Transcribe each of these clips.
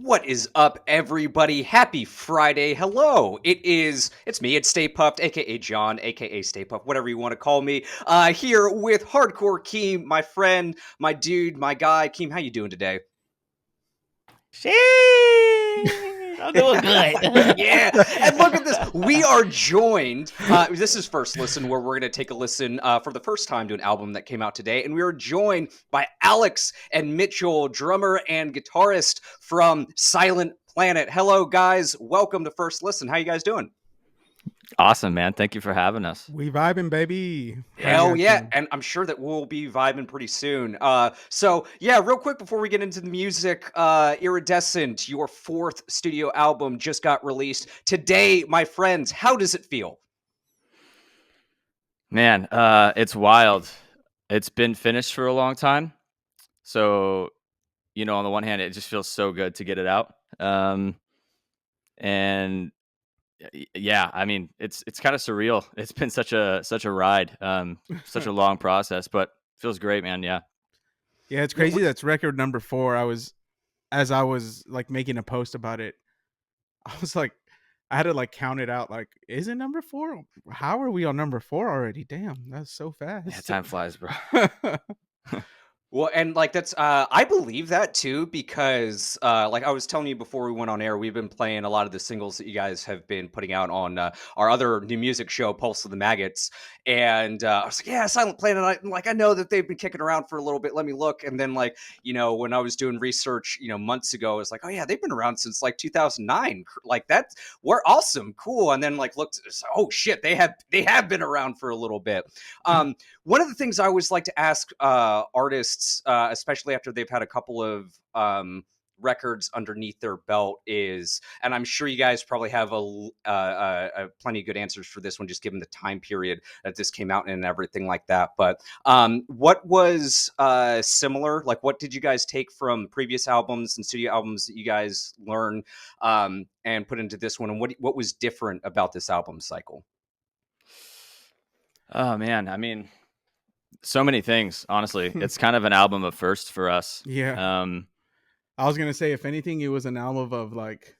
What is up, everybody? Happy Friday. Hello. It's me, it's StayPuft, aka John, aka StayPuft, whatever you want to call me. Here with Hardcore Keem, my friend, my dude, my guy. Keem, how you doing today? Shit, I'm doing good. Yeah, and look at this. We are joined. This is First Listen, where we're going to take a listen for the first time to an album that came out today. And we are joined by Alex and Mitchell, drummer and guitarist from Silent Planet. Hello, guys. Welcome to First Listen. How you guys doing? Awesome, man. Thank you for having us. We vibing, baby. How you Hell guys yeah, doing? and I'm sure that we'll be vibing pretty soon. Real quick before we get into the music, Iridescent, your fourth studio album just got released today, my friends. How does it feel? Man, it's wild. It's been finished for a long time. So, on the one hand, it just feels so good to get it out. And yeah, I mean, it's kind of surreal. It's been such a ride, such a long process, but feels great, man. Yeah. Yeah, it's Yeah, crazy. That's record number 4. As I was like making a post about it, I was like, I had to like count it out. Like, is it number 4? How are we on number 4 already? Damn, that's so Yeah, fast. time flies, bro. Well, and like that's I believe that too because like I was telling you before we went on air, we've been playing a lot of the singles that you guys have been putting out on our other new music show, Pulse of the Maggots, and I was like, yeah, Silent Planet. I know that they've been kicking around for a little bit. Let me look, and then when I was doing research, months ago, I was like, oh yeah, they've been around since like 2009. Like that, we're awesome, cool. And then like looked, oh shit, they have been around for a little bit. One of the things I always like to ask artists, especially after they've had a couple of records underneath their belt, is, and I'm sure you guys probably have plenty of good answers for this one, just given the time period that this came out in and everything like that. But what was similar? Like, what did you guys take from previous albums and studio albums that you guys learned and put into this one? And what was different about this album cycle? Oh man, I mean, so many things. Honestly, it's kind of an album of firsts for us. Yeah, I was gonna say, if anything, it was an album of like,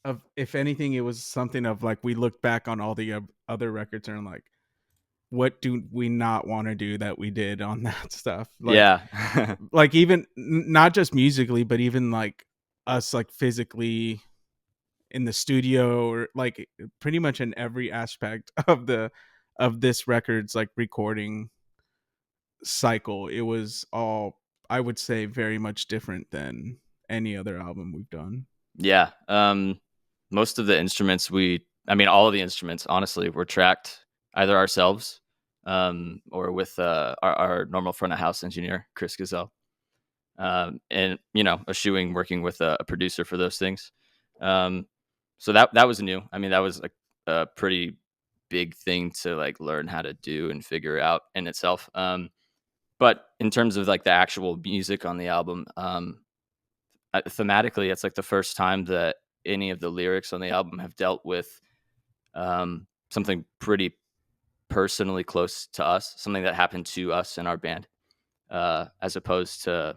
of if anything, it was something of like we looked back on all the other records and like, what do we not want to do that we did on that stuff? Yeah. Like even not just musically, but even like us like physically in the studio, or like pretty much in every aspect of this record's like recording cycle. It was all, I would say, very much different than any other album we've done. Yeah. Most of the instruments all of the instruments, honestly, were tracked either ourselves or with our normal front of house engineer, Chris Gazelle. And, eschewing working with a producer for those things. So that was new. I mean, that was like a pretty big thing to like learn how to do and figure out in itself. But in terms of like the actual music on the album, thematically, it's like the first time that any of the lyrics on the album have dealt with something pretty personally close to us, something that happened to us in our band, as opposed to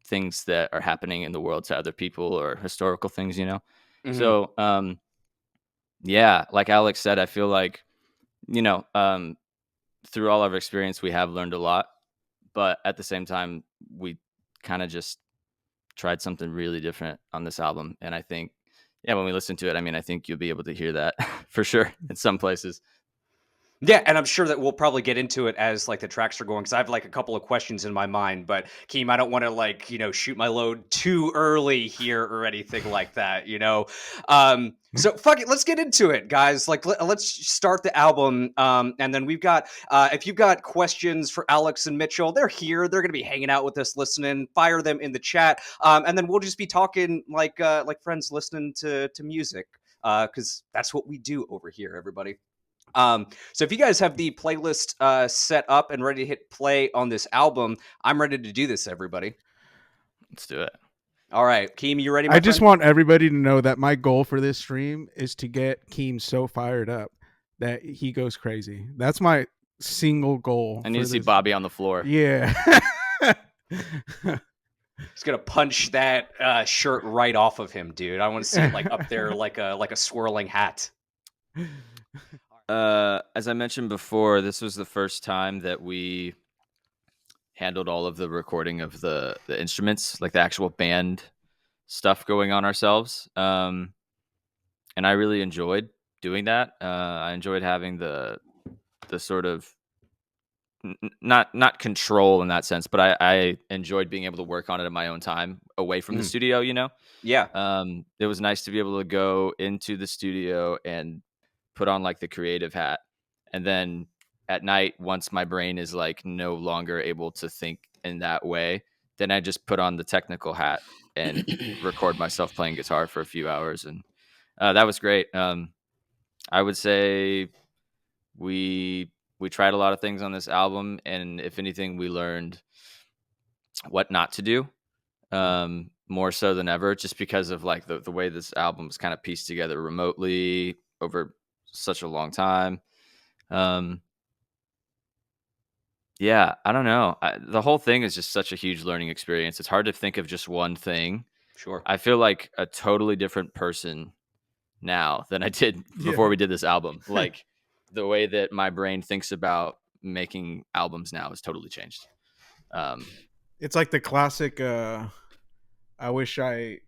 things that are happening in the world to other people or historical things. Mhm. So, yeah, like Alex said, I feel like, you know, um, through all of our experience, we have learned a lot, but at the same time, we kind of just tried something really different on this album. And I think, yeah, when we listen to it, I mean, I think you'll be able to hear that for sure in some places. Yeah, and I'm sure that we'll probably get into it as like the tracks are going because I have like a couple of questions in my mind. But Keem, I don't want to shoot my load too early here or anything like that. So fuck it, let's get into it, guys. Like let's start the album, and then we've got if you've got questions for Alex and Mitchell, they're here. They're gonna be hanging out with us, listening. Fire them in the chat, and then we'll just be talking like friends listening to music because that's what we do over here, everybody. So if you guys have the playlist set up and ready to hit play on this album, I'm ready to do this, everybody. Let's do it. All right, Keem, you ready, my I just friend? want everybody to know that my goal for this stream is to get Keem so fired up that he goes crazy. That's my single goal I need for to see this. Bobby on the floor. Yeah. He's gonna punch that shirt right off of him, dude. I want to see it like up there, like a swirling hat. As I mentioned before, this was the first time that we handled all of the recording of the instruments, like the actual band stuff going on ourselves. And I really enjoyed doing that. I enjoyed having the sort of not control in that sense, but I enjoyed being able to work on it at my own time away from the studio, you know? Yeah. It was nice to be able to go into the studio and put on like the creative hat. And then at night, once my brain is like no longer able to think in that way, then I just put on the technical hat and record myself playing guitar for a few hours. And that was great. I would say we tried a lot of things on this album, and if anything, we learned what not to do, more so than ever, just because of like the way this album was kind of pieced together remotely over such a long time. Yeah, I don't know. The whole thing is just such a huge learning experience. It's hard to think of just one thing. Sure. I feel like a totally different person now than I did before we did this album. Like the way that my brain thinks about making albums now has totally changed. It's like the classic I wish I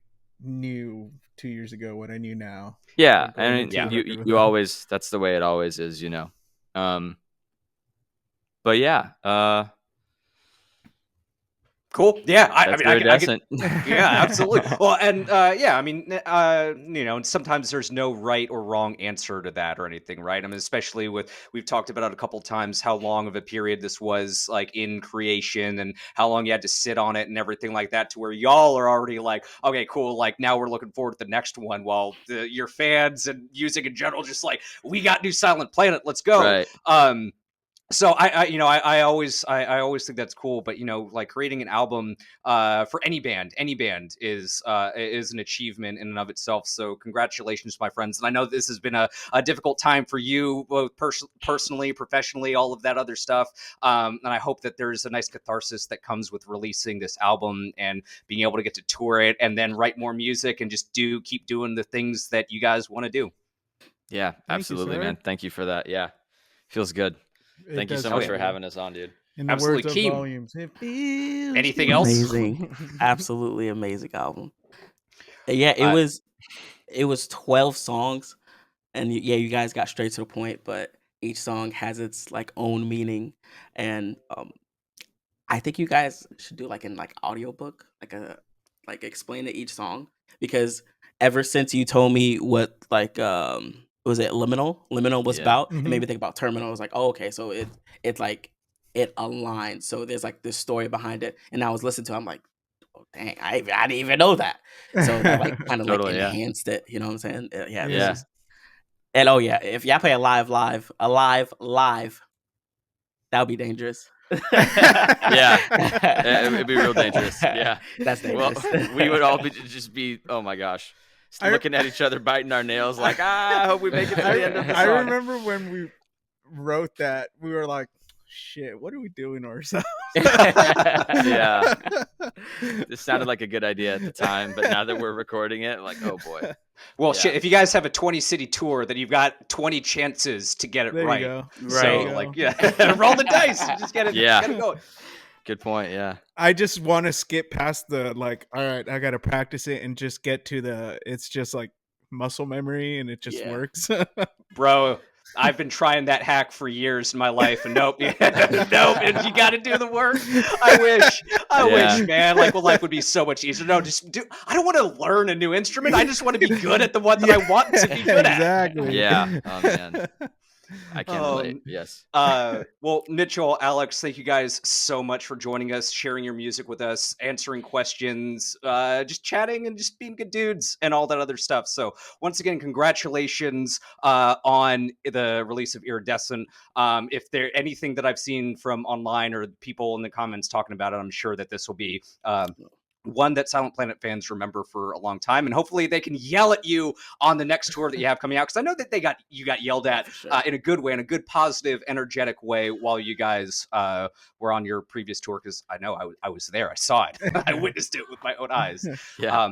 knew 2 years ago what I knew now. Yeah, Like going and into the record with you that. always, that's the way it always is, you know. But yeah, Cool. Yeah. I that's mean, I get. iridescent. Yeah, absolutely. Well, and yeah, I mean, and sometimes there's no right or wrong answer to that or anything, right? I mean, especially with we've talked about it a couple times how long of a period this was like in creation and how long you had to sit on it and everything like that, to where y'all are already like, okay, cool, like now we're looking forward to the next one, while your fans and music in general just like, we got new Silent Planet, let's go. Right. So I always think that's cool, but like creating an album for any band is an achievement in and of itself. So congratulations, my friends. And I know this has been a difficult time for you, both personally, professionally, all of that other stuff. And I hope that there's a nice catharsis that comes with releasing this album and being able to get to tour it and then write more music and just keep doing the things that you guys want to do. Yeah, absolutely, man. Thank you for that. Yeah, feels good. Thank you so much for having us on, dude. In the Absolutely. words of Keem, Volumes, it feels anything else? Amazing. Absolutely amazing album. Yeah, it Uh, was 12 songs, and yeah, you guys got straight to the point, but each song has its like own meaning, and I think you guys should do like an like audiobook, like explain to each song, because ever since you told me what like was it liminal was Yeah. about, it made me think about terminal. I was like, oh, okay, so it like it aligns, so there's like this story behind it, and I was listening to it, I'm like, oh dang, I didn't even know that. So that like kind of like Totally, yeah. enhanced it, you know what I'm saying? Yeah, this Yeah. is, and oh yeah, if y'all play a live, that would be dangerous. Yeah, it'd be real dangerous. Yeah, That's dangerous. Well, we would all just be, oh my gosh, just looking at each other, biting our nails, like, I hope we make it to the end of the song. I remember when we wrote that, we were like, shit, what are we doing to ourselves? Yeah, this sounded like a good idea at the time, but now that we're recording it, like, oh boy. Well, Yeah. shit, if you guys have a 20-city tour, then you've got 20 chances to get it There you right. go. So, Right. like, yeah, roll the dice. Just get it, Yeah. get it going. Good point. Yeah. I just want to skip past the like, all right, I got to practice it and just get to it's just like muscle memory and it just Yeah. works. Bro, I've been trying that hack for years in my life, and nope, nope, and you got to do the work. I wish, man. Like, well, life would be so much easier. No, I don't want to learn a new instrument. I just want to be good at the one that I want to be good at. Exactly. Yeah. Oh man, I can relate. Yes. Well, Mitchell, Alex, thank you guys so much for joining us, sharing your music with us, answering questions, just chatting and just being good dudes and all that other stuff. So once again, congratulations on the release of Iridescent. If there anything that I've seen from online or people in the comments talking about it, I'm sure that this will be one that Silent Planet fans remember for a long time, and hopefully they can yell at you on the next tour that you have coming out, because I know that you got yelled at for sure. in a good way, in a good, positive, energetic way while you guys were on your previous tour, because I know I was there, I saw it, I witnessed it with my own eyes. Yeah.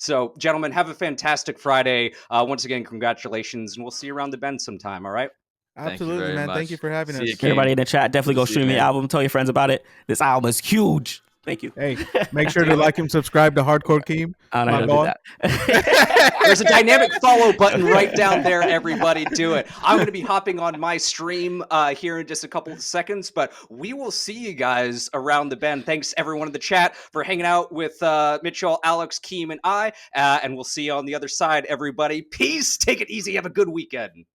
So, gentlemen, have a fantastic Friday. Once again, congratulations, and we'll see you around the bend sometime. All right. Thank you Absolutely, very man. much. Thank you for having See you, us. Keem. Everybody in the chat, definitely go Good to see you, stream the man. album. Tell your friends about it. This album is huge. Thank you. Hey, make sure to like and subscribe to Hardcore Keem. I don't my know how boy. to do that. There's a dynamic follow button right down there, everybody. Do it. I'm going to be hopping on my stream here in just a couple of seconds, but we will see you guys around the bend. Thanks, everyone in the chat, for hanging out with Mitchell, Alex, Keem, and I, and we'll see you on the other side, everybody. Peace. Take it easy. Have a good weekend.